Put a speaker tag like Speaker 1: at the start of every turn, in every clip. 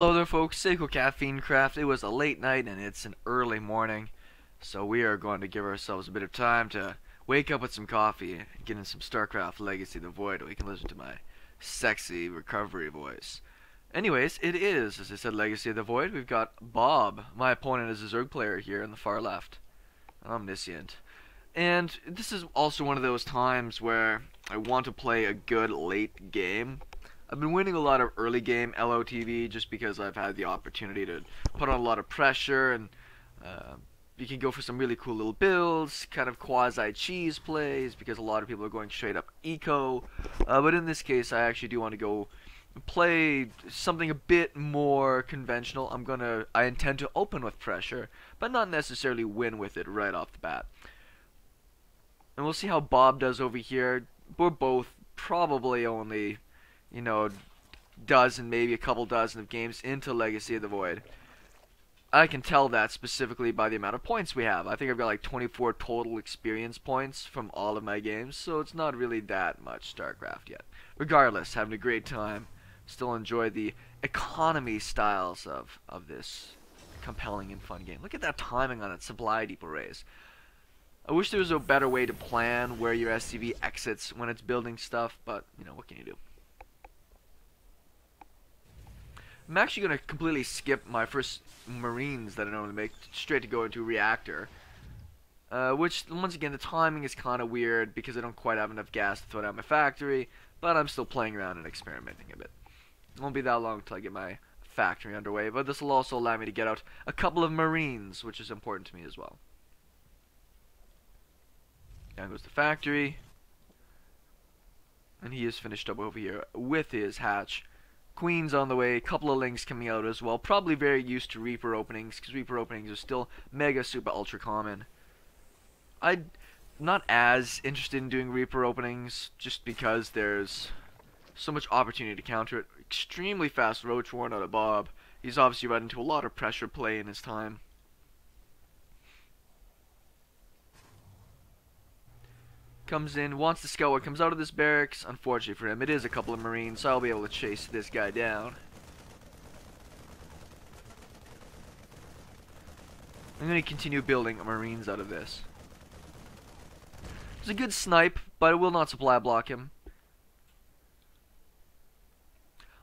Speaker 1: Hello there folks, SeKo Caffeine Craft. It was a late night and it's an early morning, so we are going to give ourselves a bit of time to wake up with some coffee and get in some Starcraft Legacy of the Void where we can listen to my sexy recovery voice. Anyways, it is, as I said, Legacy of the Void. We've got Bob, my opponent is a Zerg player here on the far left, Omniscient. And this is also one of those times where I want to play a good late game. I've been winning a lot of early game LOTV just because I've had the opportunity to put on a lot of pressure, and you can go for some really cool little builds, kind of quasi cheese plays because a lot of people are going straight up eco. But in this case, I actually do want to go play something a bit more conventional. I intend to open with pressure, but not necessarily win with it right off the bat. And we'll see how Bob does over here. We're both probably only, dozen, maybe a couple dozen of games into Legacy of the Void. I can tell that specifically by the amount of points we have. I think I've got like 24 total experience points from all of my games, so it's not really that much StarCraft yet. Regardless, having a great time. Still enjoy the economy styles of this compelling and fun game. Look at that timing on it, supply depot raise. I wish there was a better way to plan where your SCV exits when it's building stuff, but, what can you do? I'm actually going to completely skip my first Marines that I normally make, straight to go into Reactor. Which, once again, the timing is kind of weird because I don't quite have enough gas to throw down my factory, but I'm still playing around and experimenting a bit. It won't be that long until I get my factory underway, but this will also allow me to get out a couple of Marines, which is important to me as well. Down goes the factory. And he is finished up over here with his hatch. Queen's on the way, a couple of lings coming out as well. Probably very used to Reaper openings, because Reaper openings are still mega super ultra common. I'm not as interested in doing Reaper openings, just because there's so much opportunity to counter it. Extremely fast Roach Warren out of Bob. He's obviously run into a lot of pressure play in his time. Comes in, wants to scout what comes out of this barracks. Unfortunately for him, it is a couple of Marines, so I'll be able to chase this guy down. I'm going to continue building Marines out of this. It's a good snipe, but it will not supply block him.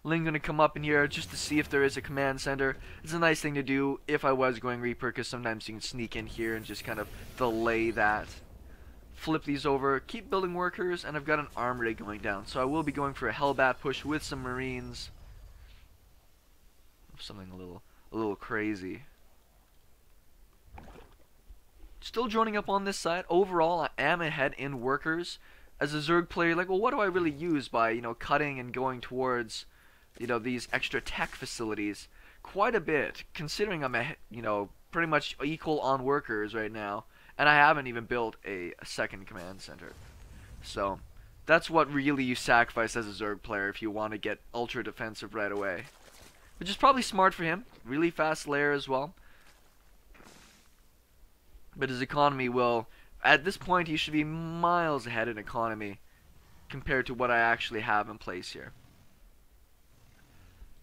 Speaker 1: Ling going to come up in here just to see if there is a command center. It's a nice thing to do if I was going Reaper, because sometimes you can sneak in here and just kind of delay that. Flip these over, keep building workers, and I've got an armory going down. So I will be going for a Hellbat push with some Marines. Something a little crazy. Still joining up on this side. Overall, I am ahead in workers. As a Zerg player, like, well, what do I really use by, cutting and going towards, these extra tech facilities? Quite a bit, considering I'm, pretty much equal on workers right now. And I haven't even built a second command center. So, that's what really you sacrifice as a Zerg player if you want to get ultra defensive right away. Which is probably smart for him. Really fast layer as well. But his economy will... At this point, he should be miles ahead in economy compared to what I actually have in place here.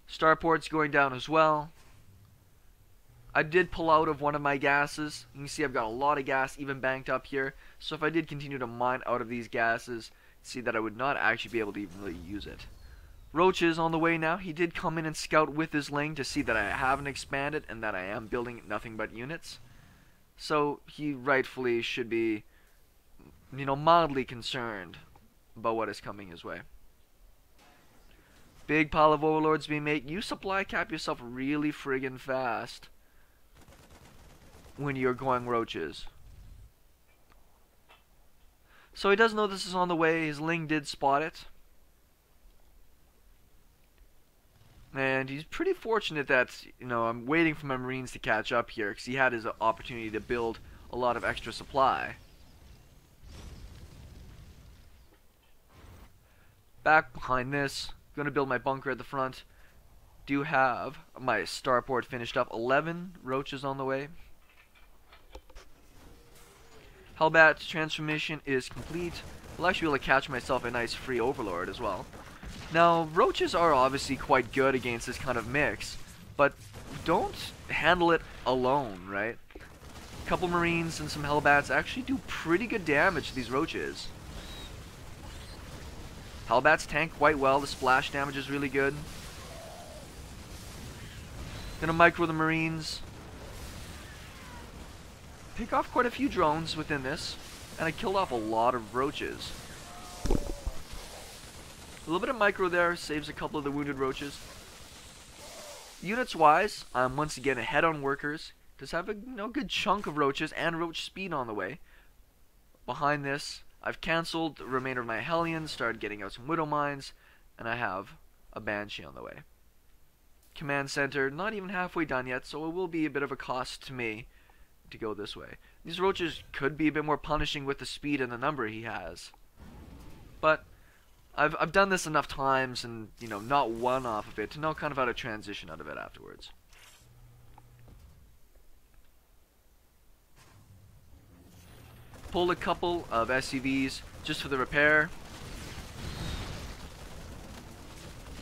Speaker 1: Starport's going down as well. I did pull out of one of my gases. You can see I've got a lot of gas even banked up here. So if I did continue to mine out of these gases, see that I would not actually be able to even really use it. Roach is on the way now. He did come in and scout with his ling to see that I haven't expanded and that I am building nothing but units. So he rightfully should be, mildly concerned about what is coming his way. Big pile of overlords being made. You supply cap yourself really friggin' fast when you're going roaches. So he does know this is on the way. His ling did spot it. And he's pretty fortunate that, I'm waiting for my Marines to catch up here, because he had his opportunity to build a lot of extra supply. Back behind this, going to build my bunker at the front. Do have my starport finished up. 11 roaches on the way. Hellbat transformation is complete. I'll actually be able to catch myself a nice free overlord as well. Now, roaches are obviously quite good against this kind of mix, but don't handle it alone, right? A couple Marines and some Hellbats actually do pretty good damage to these roaches. Hellbats tank quite well. The splash damage is really good. Gonna micro the Marines. Pick off quite a few drones within this. And I killed off a lot of roaches. A little bit of micro there saves a couple of the wounded roaches. Units wise, I'm once again ahead on workers. Just have a good chunk of roaches and roach speed on the way. Behind this, I've cancelled the remainder of my Hellions, started getting out some Widow Mines, and I have a Banshee on the way. Command Center, not even halfway done yet, so it will be a bit of a cost to me to go this way. These roaches could be a bit more punishing with the speed and the number he has. But I've done this enough times and, not won off of it to know kind of how to transition out of it afterwards. Pulled a couple of SCVs just for the repair.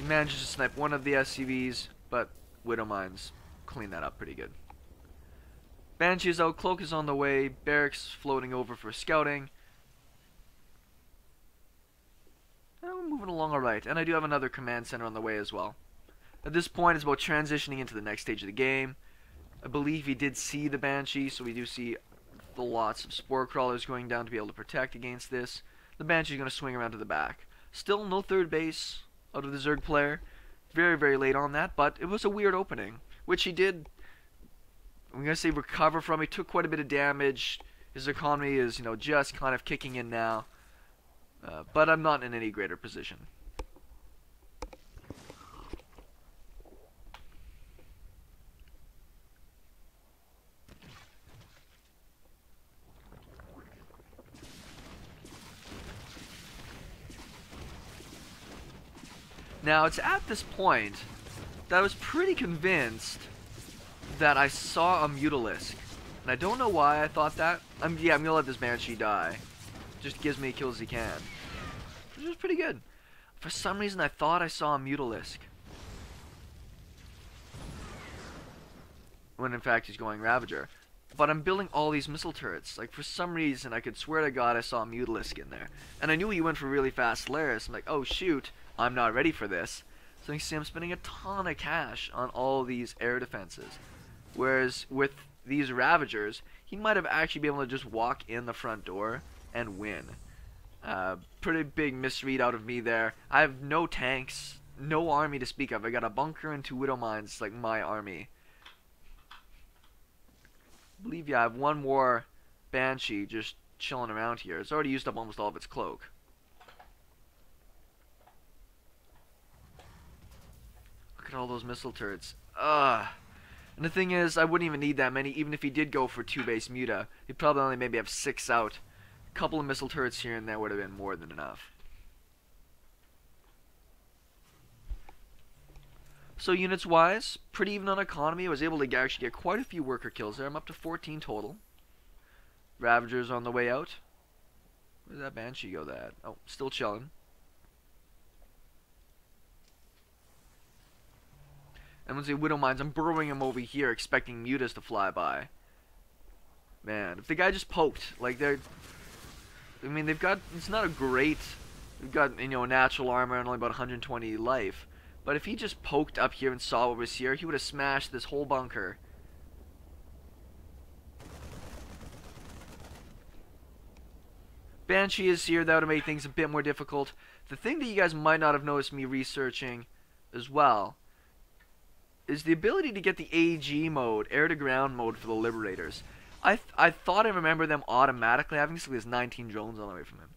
Speaker 1: He manages to snipe one of the SCVs, but Widow Mines clean that up pretty good. Banshee is out, Cloak is on the way, Barracks floating over for scouting. And we're moving along alright, and I do have another command center on the way as well. At this point, it's about transitioning into the next stage of the game. I believe he did see the Banshee, so we do see the lots of Spore Crawlers going down to be able to protect against this. The Banshee's going to swing around to the back. Still no third base out of the Zerg player. Very, very late on that, but it was a weird opening, which he did, I'm going to say, recover from. He took quite a bit of damage. His economy is, just kind of kicking in now. But I'm not in any greater position. Now, it's at this point that I was pretty convinced that I saw a Mutalisk. And I don't know why I thought that. I'm going to let this Banshee die. Just gives me kills he can. Which is pretty good. For some reason, I thought I saw a Mutalisk. When in fact, he's going Ravager. But I'm building all these missile turrets. Like, for some reason, I could swear to God I saw a Mutalisk in there. And I knew he went for really fast layers. I'm like, oh shoot, I'm not ready for this. So you see I'm spending a ton of cash on all these air defenses. Whereas with these Ravagers, he might have actually been able to just walk in the front door and win. Pretty big misread out of me there. I have no tanks, no army to speak of. I got a bunker and 2 Widow Mines, like my army. I believe, I have one more Banshee just chilling around here. It's already used up almost all of its cloak. Look at all those missile turrets. Ugh. And the thing is, I wouldn't even need that many, even if he did go for 2 base Muta. He'd probably only maybe have 6 out. A couple of missile turrets here and there would have been more than enough. So units wise, pretty even on economy. I was able to actually get quite a few worker kills there. I'm up to 14 total. Ravagers on the way out. Where did that Banshee go that? Oh, still chilling. And once the Widow Mines, I'm burrowing him over here, expecting Mutas to fly by. Man, if the guy just poked, like they've got, it's not a great, they've got, natural armor and only about 120 life. But if he just poked up here and saw what was here, he would have smashed this whole bunker. Banshee is here, that would make things a bit more difficult. The thing that you guys might not have noticed me researching as well is the ability to get the AG mode, air-to-ground mode for the Liberators. I thought I remember them automatically having, so there's 19 drones on the way from him.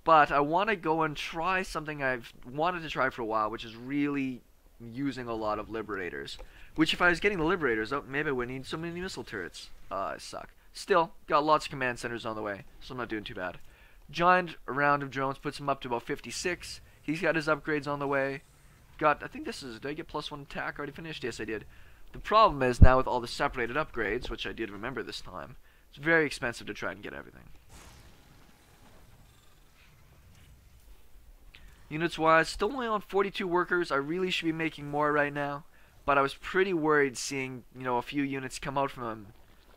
Speaker 1: But I want to go and try something I've wanted to try for a while, which is really using a lot of Liberators. Which, if I was getting the Liberators, oh, maybe I wouldn't need so many missile turrets. I suck. Still, got lots of command centers on the way, so I'm not doing too bad. Giant round of drones puts him up to about 56. He's got his upgrades on the way. Got, I think this is, did I get +1 attack already finished? Yes, I did. The problem is now with all the separated upgrades, which I did remember this time, it's very expensive to try and get everything. Units wise, still only on 42 workers. I really should be making more right now. but I was pretty worried seeing, a few units come out from him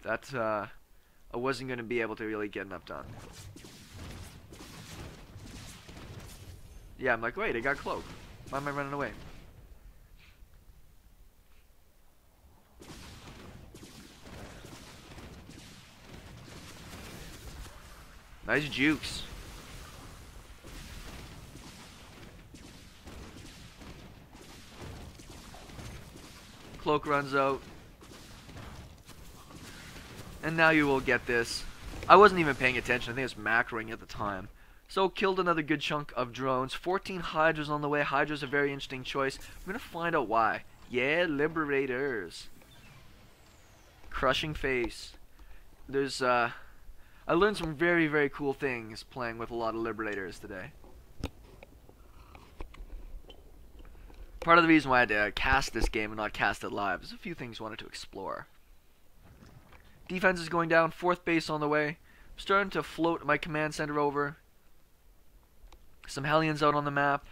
Speaker 1: that I wasn't going to be able to really get enough done. Yeah, I'm like, wait, I got cloak. Why am I running away? Nice jukes. Cloak runs out. And now you will get this. I wasn't even paying attention. I think it was macroing at the time. So killed another good chunk of drones. 14 hydras on the way. Hydra's a very interesting choice. We're going to find out why. Yeah, Liberators. Crushing face. There's, I learned some very, very cool things playing with a lot of Liberators today. Part of the reason why I had to cast this game and not cast it live is a few things I wanted to explore. Defense is going down. 4th base on the way. I'm starting to float my command center over. Some Hellions out on the map,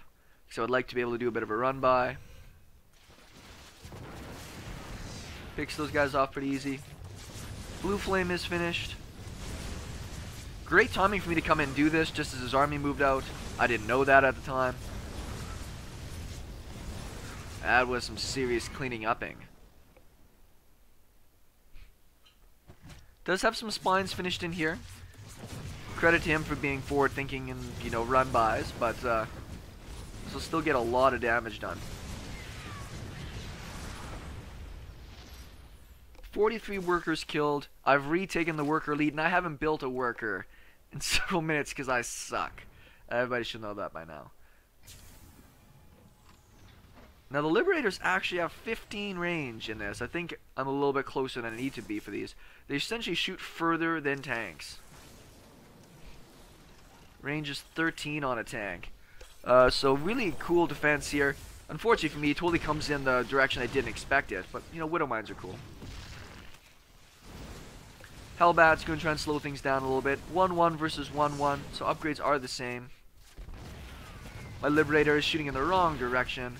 Speaker 1: so I'd like to be able to do a bit of a run by. Picks those guys off pretty easy. Blue Flame is finished. Great timing for me to come in and do this just as his army moved out. I didn't know that at the time. That was some serious cleaning upping. Does have some spines finished in here. Credit to him for being forward thinking and, run bys, but this will still get a lot of damage done. 43 workers killed. I've retaken the worker lead, and I haven't built a worker in several minutes because I suck. Everybody should know that by now. Now the Liberators actually have 15 range in this. I think I'm a little bit closer than I need to be for these. They essentially shoot further than tanks. Range is 13 on a tank. So really cool defense here. Unfortunately for me, it totally comes in the direction I didn't expect it. But, Widow Mines are cool. Hellbat's going to try and slow things down a little bit. 1-1 versus 1-1. So upgrades are the same. My Liberator is shooting in the wrong direction.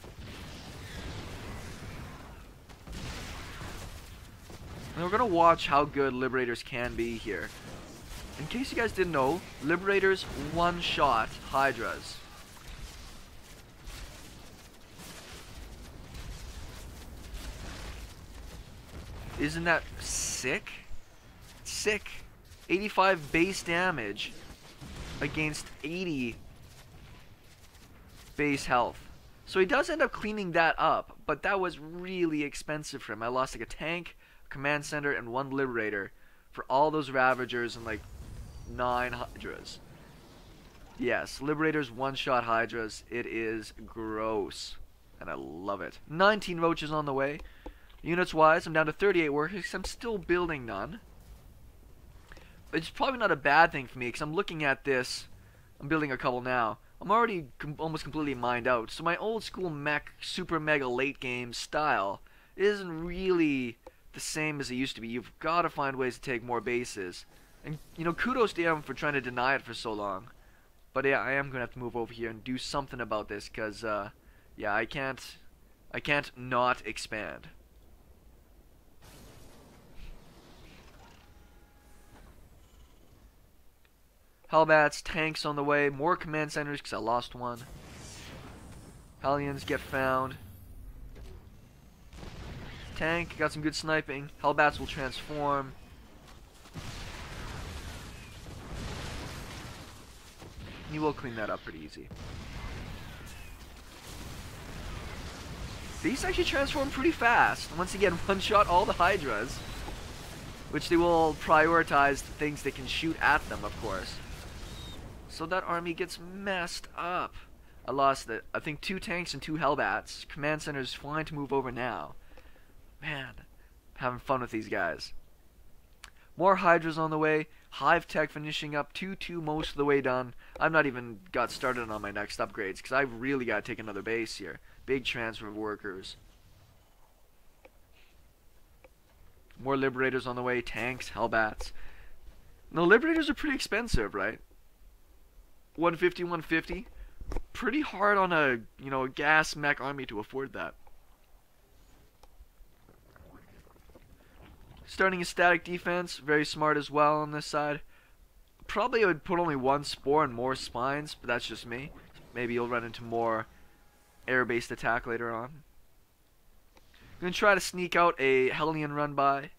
Speaker 1: And we're going to watch how good Liberators can be here. In case you guys didn't know, Liberators one-shot Hydras. Isn't that sick? Sick. 85 base damage against 80 base health. So he does end up cleaning that up, but that was really expensive for him. I lost like a tank, command center, and 1 Liberator for all those Ravagers and like 9 Hydras. Yes, Liberators one-shot Hydras. It is gross, and I love it. 19 Roaches on the way. Units-wise, I'm down to 38 workers. I'm still building none. It's probably not a bad thing for me, because I'm looking at this. I'm building a couple now. I'm already almost completely mined out. So my old school mech, super mega late game style isn't really the same as it used to be. You've got to find ways to take more bases. And, kudos to him for trying to deny it for so long. But yeah, I am going to have to move over here and do something about this, because, yeah, I can't not expand. Hellbats, tanks on the way, more command centers because I lost one. Hellions get found. Tank, got some good sniping. Hellbats will transform. You will clean that up pretty easy. These actually transform pretty fast. Once again, one-shot all the Hydras. Which they will prioritize the things they can shoot at them, of course. So that army gets messed up. I lost, I think, 2 tanks and 2 Hellbats. Command center's fine to move over now. Man, having fun with these guys. More Hydras on the way. Hive Tech finishing up. 2-2 most of the way done. I've not even got started on my next upgrades because I've really got to take another base here. Big transfer of workers. More Liberators on the way. Tanks, Hellbats. The Liberators are pretty expensive, right? 150, 150. Pretty hard on a, gas mech army to afford that. Starting a static defense, very smart as well on this side. Probably I would put only one spore and more spines, but that's just me. Maybe you'll run into more air-based attack later on. I'm going to try to sneak out a Hellion run by.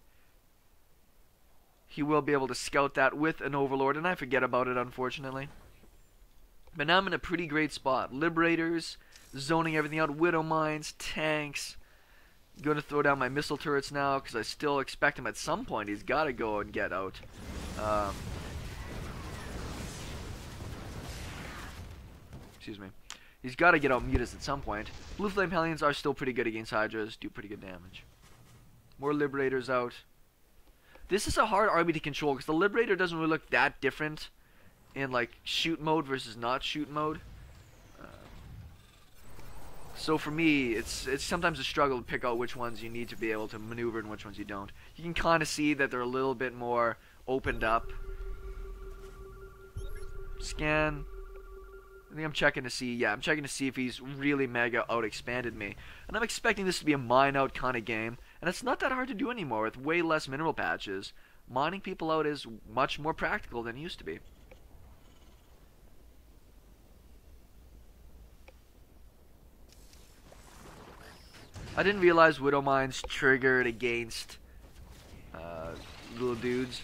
Speaker 1: He will be able to scout that with an Overlord, and I forget about it, unfortunately. But now I'm in a pretty great spot. Liberators, zoning everything out, Widow Mines, tanks. I'm going to throw down my missile turrets now, because I still expect him at some point. He's got to go and get out. Excuse me. He's got to get out mutas at some point. Blue Flame Hellions are still pretty good against Hydras, do pretty good damage. More Liberators out. This is a hard army to control because the Liberator doesn't really look that different in like shoot mode versus not shoot mode. So for me, it's sometimes a struggle to pick out which ones you need to be able to maneuver and which ones you don't. You can kind of see that they're a little bit more opened up. Scan. I think I'm checking to see, yeah, I'm checking to see if he's really mega out-expanded me. And I'm expecting this to be a mine-out kind of game. And it's not that hard to do anymore with way less mineral patches. Mining people out is much more practical than it used to be. I didn't realize Widow Mines triggered against little dudes.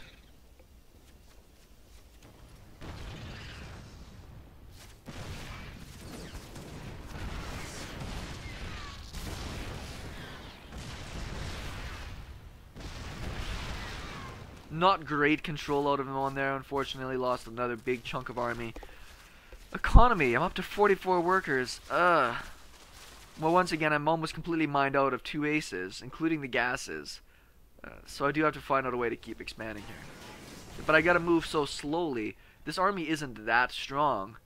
Speaker 1: Not great control out of him on there, unfortunately. Lost another big chunk of army. Economy, I'm up to 44 workers. Well, once again, I'm almost completely mined out of 2 aces, including the gases. So I do have to find out a way to keep expanding here. But I gotta move so slowly. This army isn't that strong.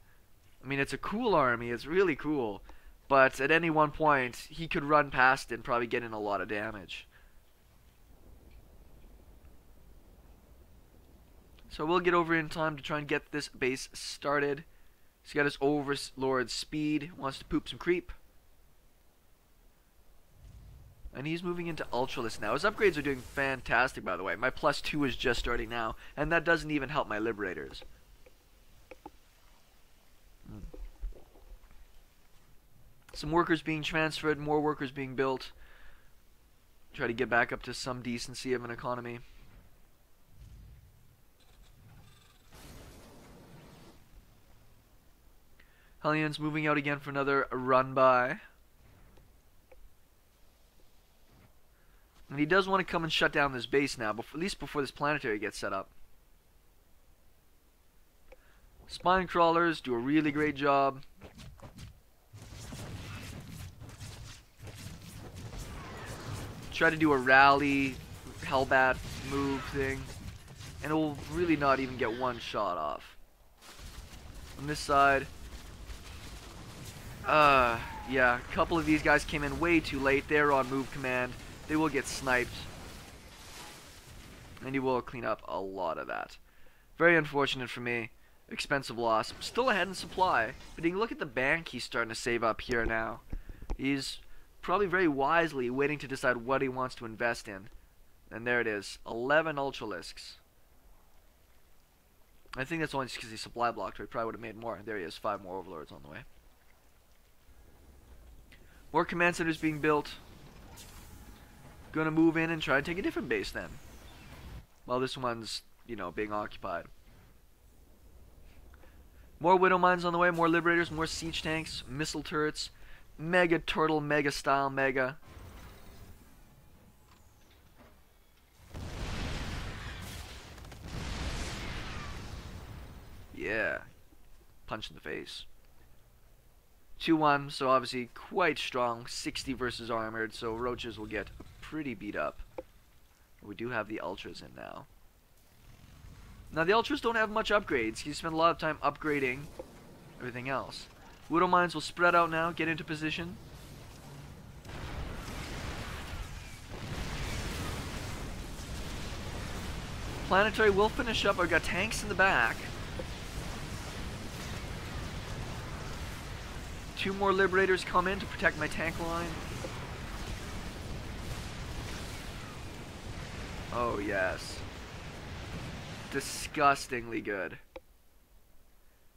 Speaker 1: I mean, it's a cool army, it's really cool. But at any one point, he could run past it and probably get in a lot of damage. So we'll get over in time to try and get this base started. He's got his Overlord speed, wants to poop some creep. And he's moving into Ultralist now. His upgrades are doing fantastic, by the way. My +2 is just starting now, and that doesn't even help my Liberators. Some workers being transferred, more workers being built. Try to get back up to some decency of an economy. Hellions moving out again for another run by. And he does want to come and shut down this base now, at least before this planetary gets set up. Spine crawlers do a really great job. Try to do a rally, Hellbat move thing, and it will really not even get one shot off. On this side, yeah, a couple of these guys came in way too late. They're on move command. They will get sniped. And you will clean up a lot of that. Very unfortunate for me. Expensive loss. Still ahead in supply. But you can look at the bank he's starting to save up here now. He's probably very wisely waiting to decide what he wants to invest in. And there it is. 11 Ultralisks. I think that's only just because he's supply blocked, or he probably would have made more. There he is. 5 more Overlords on the way. More command centers being built. Gonna move in and try to take a different base then. Well, this one's, you know, being occupied. More Widow Mines on the way, more Liberators, more siege tanks, missile turrets, mega turtle, mega style, mega. Yeah. Punch in the face. 2-1, so obviously quite strong. 60 versus armored, so roaches will get pretty beat up. We do have the Ultras in now. Now the Ultras don't have much upgrades. You spend a lot of time upgrading everything else. Widow Mines will spread out now, get into position. Planetary will finish up. I've got tanks in the back. 2 more Liberators come in to protect my tank line. Oh, yes. Disgustingly good.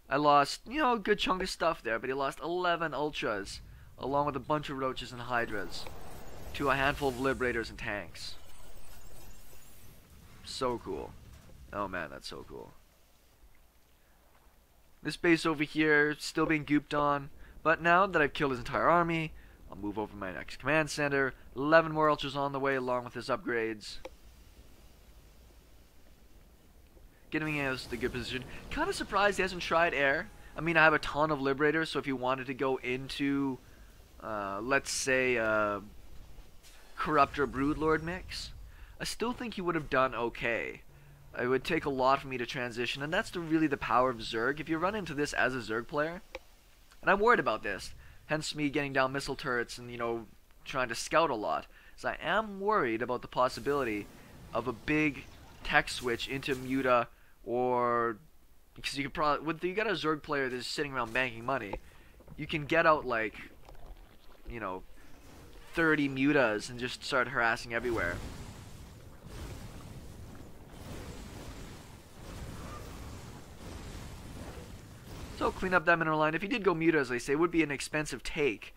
Speaker 1: I lost, you know, a good chunk of stuff there, but he lost 11 ultras, along with a bunch of roaches and hydras, to a handful of liberators and tanks. So cool. Oh man, that's so cool. This base over here, still being gooped on, but now that I've killed his entire army, I'll move over to my next command center. 11 more ultras on the way, along with his upgrades. Getting in the good position. Kind of surprised he hasn't tried air. I mean, I have a ton of Liberators, so if he wanted to go into, let's say, Corruptor Broodlord mix, I still think he would have done okay. It would take a lot for me to transition, and that's really the power of Zerg. If you run into this as a Zerg player, and I'm worried about this, hence me getting down missile turrets and, you know, trying to scout a lot, is I am worried about the possibility of a big tech switch into Muta, or because you could probably, with you got a Zerg player that's sitting around banking money, you can get out like, you know, 30 Mutas and just start harassing everywhere. So clean up that mineral line. If he did go Muta, as they say, it would be an expensive take.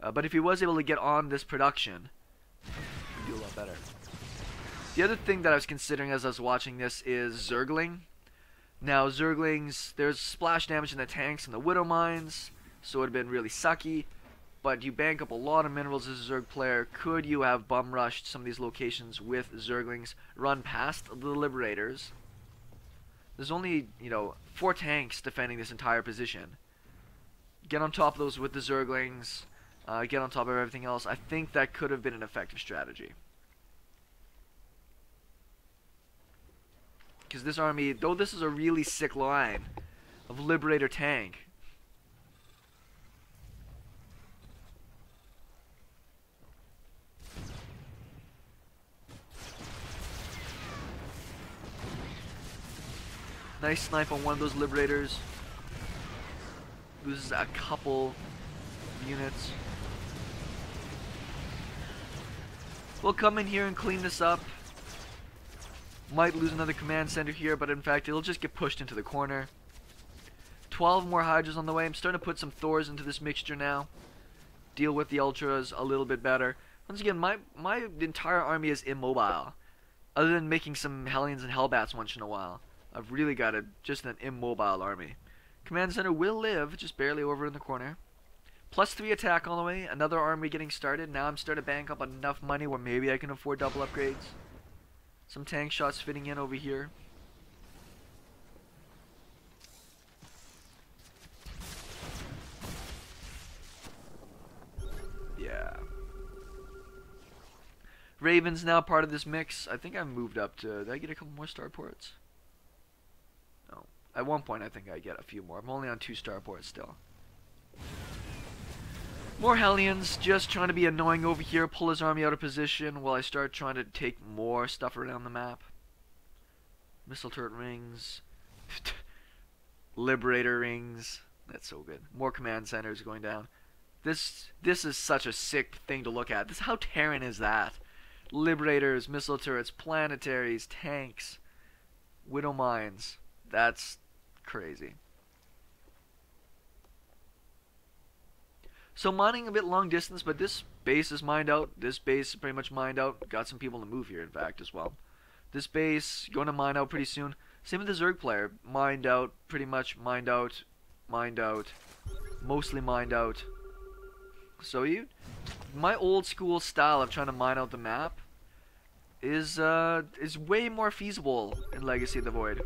Speaker 1: But if he was able to get on this production, he'd do a lot better. The other thing that I was considering as I was watching this is Zergling. Now, Zerglings, there's splash damage in the tanks and the Widow Mines, so it would have been really sucky. But you bank up a lot of minerals as a Zerg player. Could you have bum rushed some of these locations with Zerglings, run past the Liberators? There's only, you know, 4 tanks defending this entire position. Get on top of those with the Zerglings, get on top of everything else. I think that could have been an effective strategy. Because this army, though this is a really sick line of Liberator tank, nice snipe on one of those Liberators. Loses a couple units. We'll come in here and clean this up. Might lose another command center here, but in fact it'll just get pushed into the corner. 12 more Hydras on the way. I'm starting to put some Thors into this mixture now. Deal with the Ultras a little bit better. Once again, my entire army is immobile. Other than making some Hellions and Hellbats once in a while. I've really got just an immobile army. Command center will live, just barely over in the corner. +3 attack on the way. Another army getting started. Now I'm starting to bank up enough money where maybe I can afford double upgrades. Some tank shots fitting in over here. Yeah. Raven's now part of this mix. I think I moved up to... Did I get a couple more starports? No. At one point I think I get a few more. I'm only on 2 starports still. More Hellions, just trying to be annoying over here, pull his army out of position while I start trying to take more stuff around the map. Missile turret rings. Liberator rings. That's so good. More command centers going down. This is such a sick thing to look at. How Terran is that? Liberators, missile turrets, planetaries, tanks, Widow Mines. That's crazy. So mining a bit long distance, but this base is mined out. This base is pretty much mined out. Got some people to move here, in fact, as well. This base going to mine out pretty soon. Same with the Zerg player. Mined out, pretty much mined out, mostly mined out. So my old school style of trying to mine out the map is way more feasible in Legacy of the Void.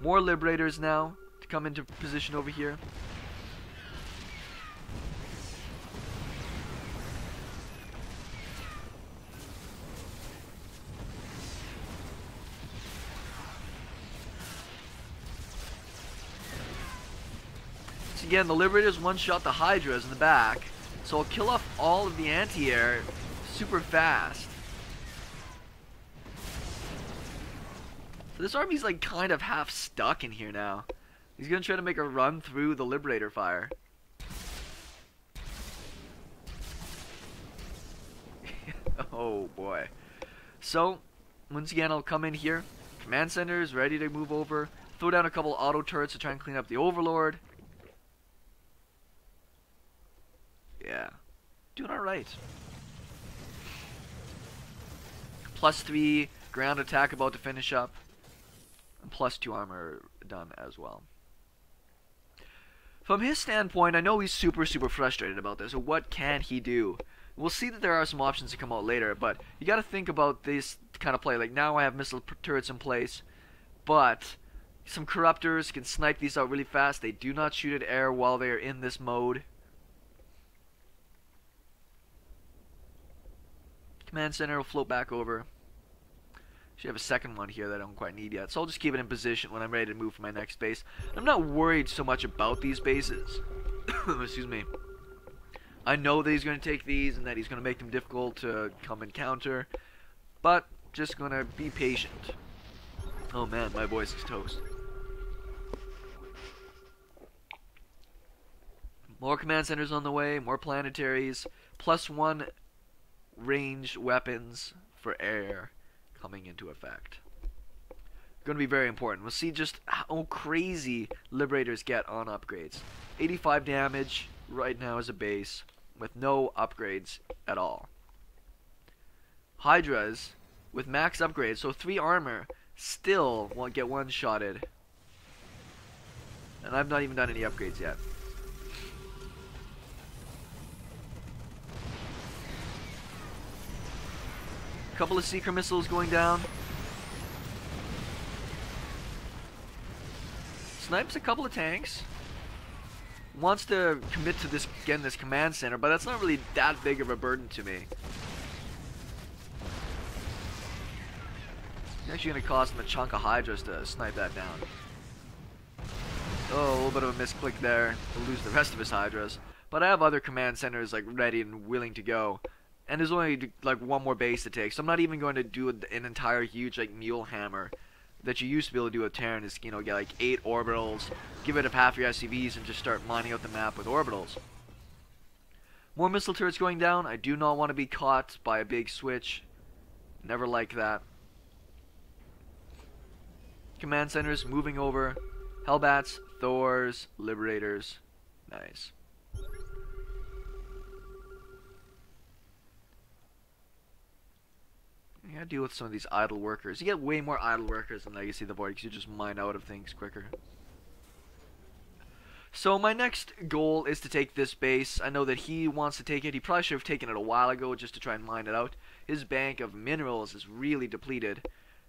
Speaker 1: More Liberators now to come into position over here. Again, the Liberators one-shot the Hydras in the back, so I'll kill off all of the anti-air super fast. So this army's like kind of half stuck in here now. He's gonna try to make a run through the Liberator fire. Oh boy. So, once again, I'll come in here. Command center is ready to move over. Throw down a couple auto turrets to try and clean up the Overlord. Yeah. Doing alright. +3 ground attack about to finish up. And +2 armor done as well. From his standpoint, I know he's super frustrated about this. So what can he do? We'll see that there are some options to come out later, but you got to think about this kind of play. Like, now I have missile turrets in place, but some corruptors can snipe these out really fast. They do not shoot at air while they are in this mode. Command center will float back over. Should have a second one here that I don't quite need yet, so I'll just keep it in position when I'm ready to move for my next base. I'm not worried so much about these bases. Excuse me. I know that he's going to take these and that he's going to make them difficult to come and counter, but just going to be patient. Oh man, my voice is toast. More command centers on the way, more planetaries, +1 ranged weapons for air coming into effect. Going to be very important. We'll see just how crazy Liberators get on upgrades. 85 damage right now as a base with no upgrades at all. Hydras with max upgrades, so 3 armor, still won't get one-shotted. And I've not even done any upgrades yet. Couple of Seeker missiles going down. Snipes a couple of tanks. Wants to commit to this, again, this command center, but that's not really that big of a burden to me. It's actually going to cost him a chunk of hydras to snipe that down. Oh, a little bit of a misclick there. He'll lose the rest of his hydras. But I have other command centers like ready and willing to go. And there's only like one more base to take, so I'm not even going to do an entire huge like mule hammer that you used to be able to do with Terran. Is, you know, get like 8 orbitals, give it up half your SCVs, and just start mining out the map with orbitals. More missile turrets going down. I do not want to be caught by a big switch. Never like that. Command centers moving over. Hellbats, Thors, Liberators. Nice. You gotta deal with some of these idle workers. You get way more idle workers in Legacy of the Void because you just mine out of things quicker. So my next goal is to take this base. I know that he wants to take it. He probably should have taken it a while ago just to try and mine it out. His bank of minerals is really depleted.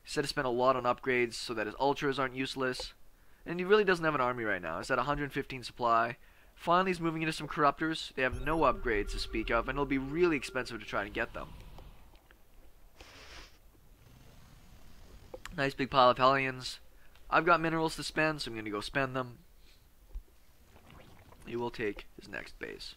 Speaker 1: He said to spend a lot on upgrades so that his ultras aren't useless. And he really doesn't have an army right now. He's at 115 supply. Finally he's moving into some corruptors. They have no upgrades to speak of, and it'll be really expensive to try and get them. Nice big pile of Hellions. I've got minerals to spend, so I'm going to go spend them. He will take his next base.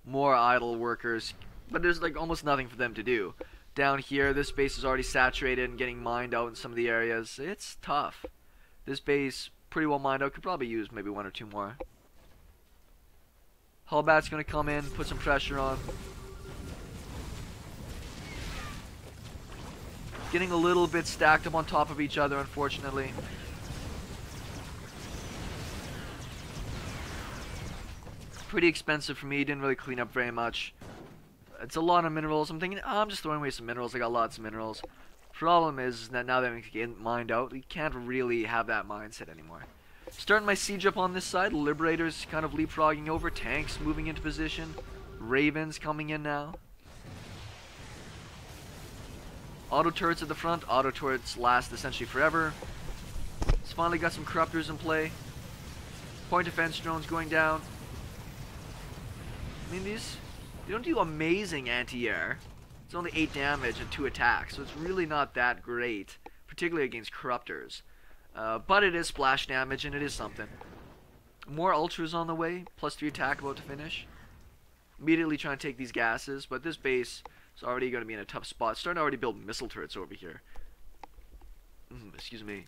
Speaker 1: More idle workers, but there's like almost nothing for them to do. Down here, this base is already saturated and getting mined out in some of the areas. It's tough. This base, pretty well mined out, could probably use maybe 1 or 2 more. Hullbat's going to come in, put some pressure on. Getting a little bit stacked up on top of each other, unfortunately. Pretty expensive for me, didn't really clean up very much. It's a lot of minerals. I'm thinking, oh, I'm just throwing away some minerals. I got lots of minerals. Problem is that now that I'm getting mined out, we can't really have that mindset anymore. Starting my siege up on this side. Liberators kind of leapfrogging over. Tanks moving into position. Ravens coming in now. Auto turrets at the front. Auto turrets last essentially forever. It's finally got some corruptors in play. Point defense drones going down. I mean, these, they don't do amazing anti-air. It's only 8 damage and 2 attacks, so it's really not that great, particularly against corruptors. But it is splash damage, and it is something. More ultras on the way, +3 attack about to finish. Immediately trying to take these gases, but this base is already going to be in a tough spot. Starting to already build missile turrets over here. Excuse me.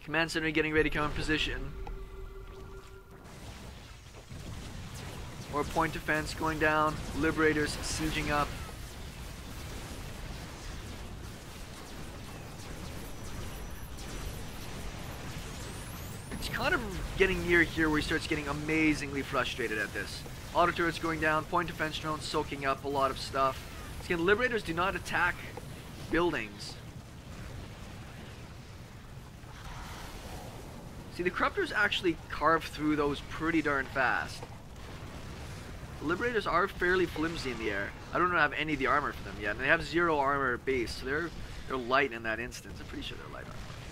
Speaker 1: Command center getting ready to come in position. More point defense going down. Liberators sieging up. It's kind of getting near here where he starts getting amazingly frustrated at this. Auto turrets going down. Point defense drones soaking up a lot of stuff. Again, Liberators do not attack buildings. See, the Corruptors actually carve through those pretty darn fast. The Liberators are fairly flimsy in the air. I don't have any of the armor for them yet, and they have 0 armor base, so they're light in that instance. I'm pretty sure they're light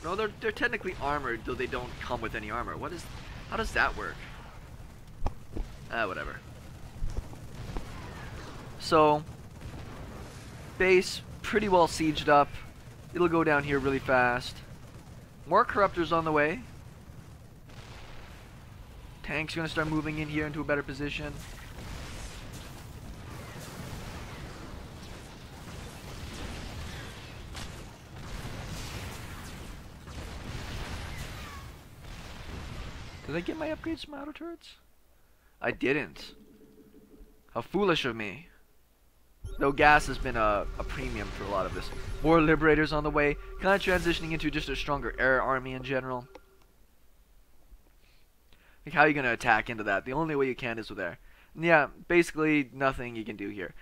Speaker 1: armor. No, they're technically armored, though they don't come with any armor. How does that work? Whatever. So, base pretty well sieged up. It'll go down here really fast. More Corruptors on the way. Tank's gonna start moving in here into a better position. Did I get my upgrades from auto turrets? I didn't. How foolish of me. Though gas has been a premium for a lot of this. More Liberators on the way. Kind of transitioning into just a stronger air army in general. Like, how are you going to attack into that? The only way you can is with air. And yeah, basically nothing you can do here.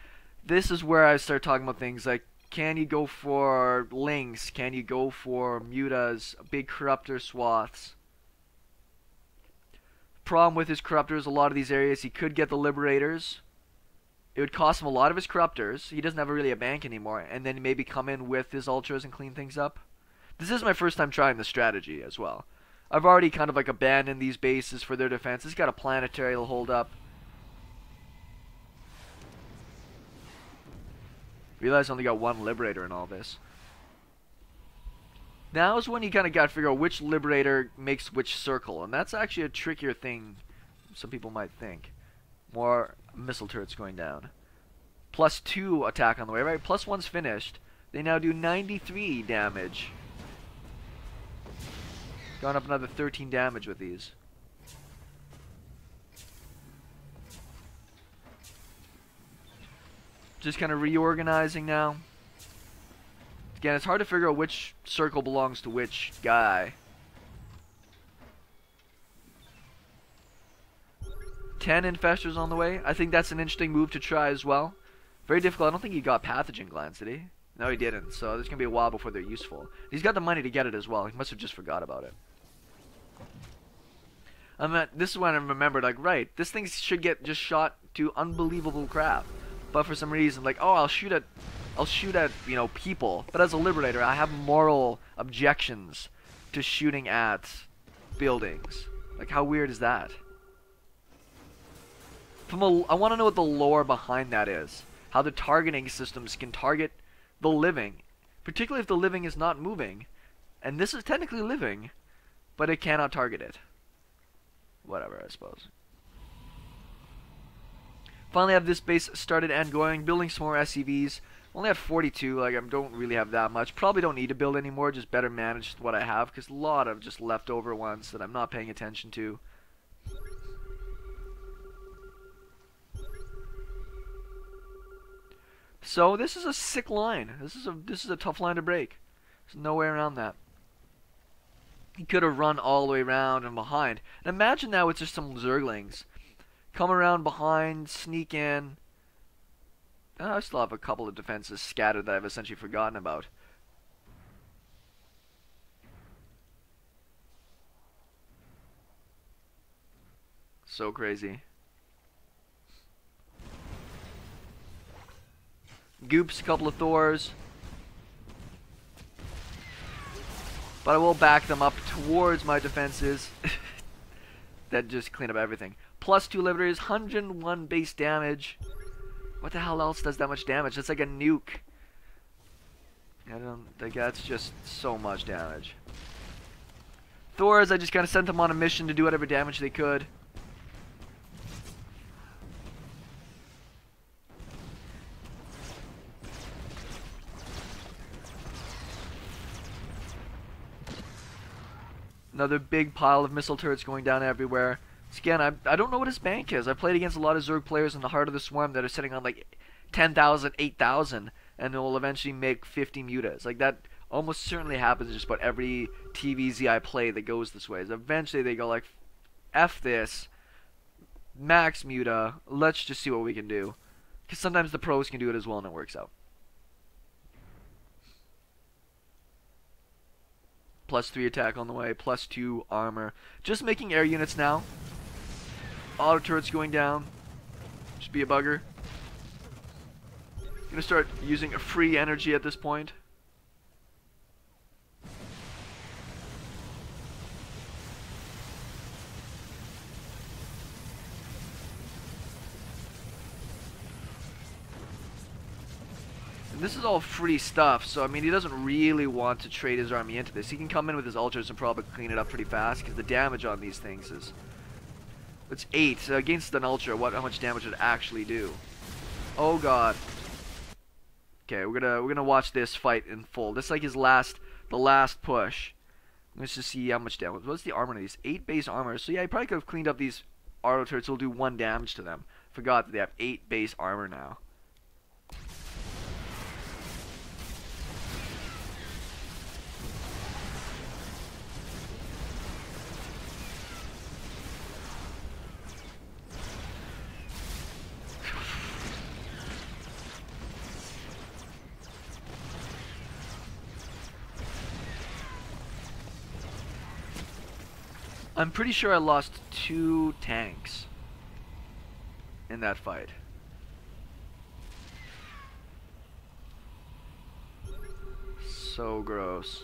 Speaker 1: This is where I start talking about things like, can you go for lings? Can you go for mutas? Big Corruptor swaths? Problem with his Corruptors, a lot of these areas, he could get the Liberators. It would cost him a lot of his Corruptors. He doesn't have really a bank anymore. And then maybe come in with his Ultras and clean things up. This is my first time trying this strategy as well. I've already kind of like abandoned these bases for their defense. He's got a planetary he'll hold up. Realize I only got 1 Liberator in all this. Now is when you kind of got to figure out which Liberator makes which circle. And that's actually a trickier thing some people might think. More missile turrets going down. +2 attack on the way, right? +1's finished. They now do 93 damage. Gone up another 13 damage with these. Just kind of reorganizing now. Again, it's hard to figure out which circle belongs to which guy. 10 infestors on the way. I think that's an interesting move to try as well. Very difficult. I don't think he got pathogen glands, did he? No, he didn't. So there's going to be a while before they're useful. He's got the money to get it as well. He must have just forgot about it. This is when I remembered, like, right, this thing should get just shot to unbelievable crap. But for some reason, like, oh, I'll shoot at, you know, people. But as a Liberator, I have moral objections to shooting at buildings. Like, how weird is that? I want to know what the lore behind that is. How the targeting systems can target the living. Particularly if the living is not moving. And this is technically living, but it cannot target it. Whatever, I suppose. Finally have this base started and going. Building some more SCVs. Only have 42, like I don't really have that much. Probably don't need to build anymore, just better manage what I have. Because a lot of just leftover ones that I'm not paying attention to. So this is a sick line. This is a tough line to break. There's no way around that. He could have run all the way around and behind. And imagine now it's just some Zerglings. Come around behind, sneak in. I still have a couple of defenses scattered that I've essentially forgotten about. So crazy. Goops a couple of Thors. But I will back them up towards my defenses. That just clean up everything. +2 Liberators, 101 base damage. What the hell else does that much damage? That's like a nuke. I don't think that's just so much damage. Thors, I just kind of sent them on a mission to do whatever damage they could. Another big pile of missile turrets going down everywhere. So again, I don't know what his bank is. I've played against a lot of Zerg players in the heart of the swarm that are sitting on like 10,000, 8,000, and will eventually make 50 mutas. Like that almost certainly happens just about every TVZ I play that goes this way. Is eventually they go like, F this, max muta, let's just see what we can do. Because sometimes the pros can do it as well and it works out. +3 attack on the way, +2 armor. Just making air units now. Auto turrets going down. Just be a bugger. Gonna start using a free energy at this point. And this is all free stuff, so I mean he doesn't really want to trade his army into this. He can come in with his ultras and probably clean it up pretty fast because the damage on these things is... It's 8 so against an ultra. How much damage would it actually do? Oh god. Okay, we're gonna watch this fight in full. This is like the last push. Let's just see how much damage. What's the armor on these? 8 base armor. So yeah, he probably could have cleaned up these auto turrets. Will do 1 damage to them. Forgot that they have 8 base armor now. I'm pretty sure I lost 2 tanks in that fight. So gross.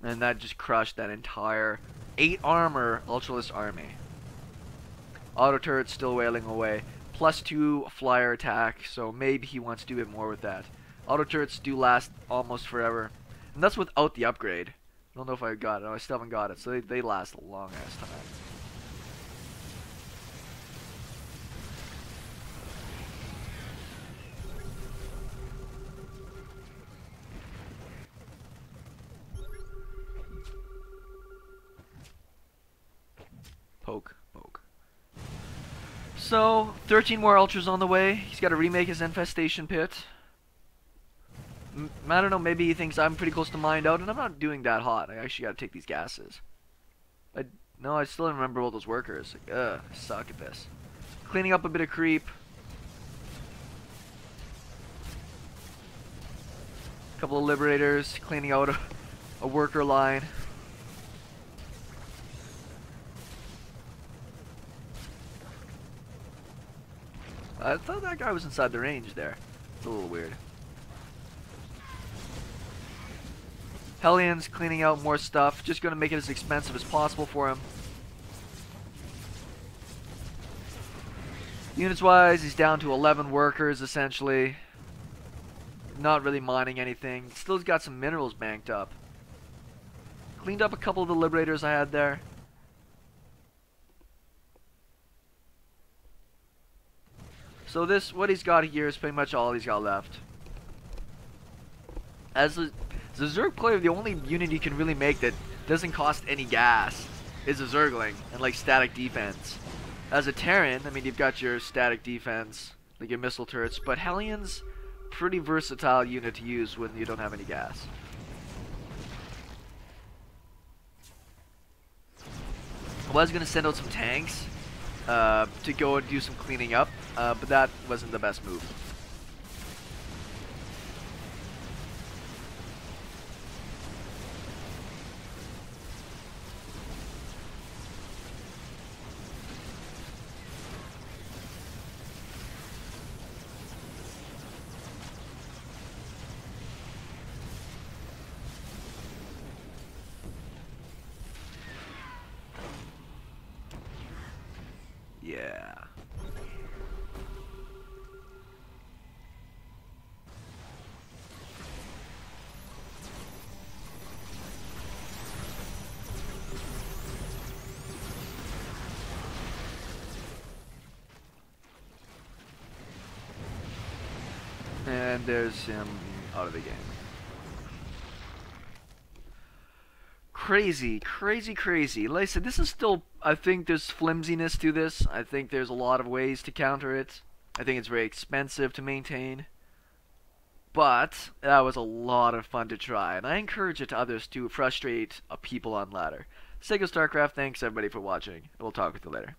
Speaker 1: And that just crushed that entire 8 armor ultralist army. Auto turret still wailing away. +2 flyer attack, so maybe he wants to do a bit more with that. Auto turrets do last almost forever. And that's without the upgrade. I don't know if I got it. No, I still haven't got it. So they last a long ass time. Poke. So 13 more ultras on the way. He's got to remake his infestation pit. I don't know, maybe he thinks I'm pretty close to mined out, and I'm not doing that hot. I actually gotta take these gases. No, I still don't remember all those workers. Like, ugh, I suck at this. Cleaning up a bit of creep. Couple of Liberators, cleaning out a worker line. I thought that guy was inside the range there. It's a little weird. Hellions cleaning out more stuff, just going to make it as expensive as possible for him. Units wise, he's down to 11 workers essentially. Not really mining anything. Still's got some minerals banked up. Cleaned up a couple of the Liberators I had there. So what he's got here is pretty much all he's got left. As the Zerg player, the only unit you can really make that doesn't cost any gas is a Zergling and like static defense. As a Terran, I mean you've got your static defense, like your missile turrets, but Hellions, pretty versatile unit to use when you don't have any gas. I was gonna send out some tanks to go and do some cleaning up, but that wasn't the best move. Yeah. And there's him out of the game. crazy, crazy, crazy. Like I said, this is still, I think there's flimsiness to this. I think there's a lot of ways to counter it. I think it's very expensive to maintain. But that was a lot of fun to try, and I encourage it to others to frustrate people on ladder. SeKo Starcraft, thanks everybody for watching, and we'll talk with you later.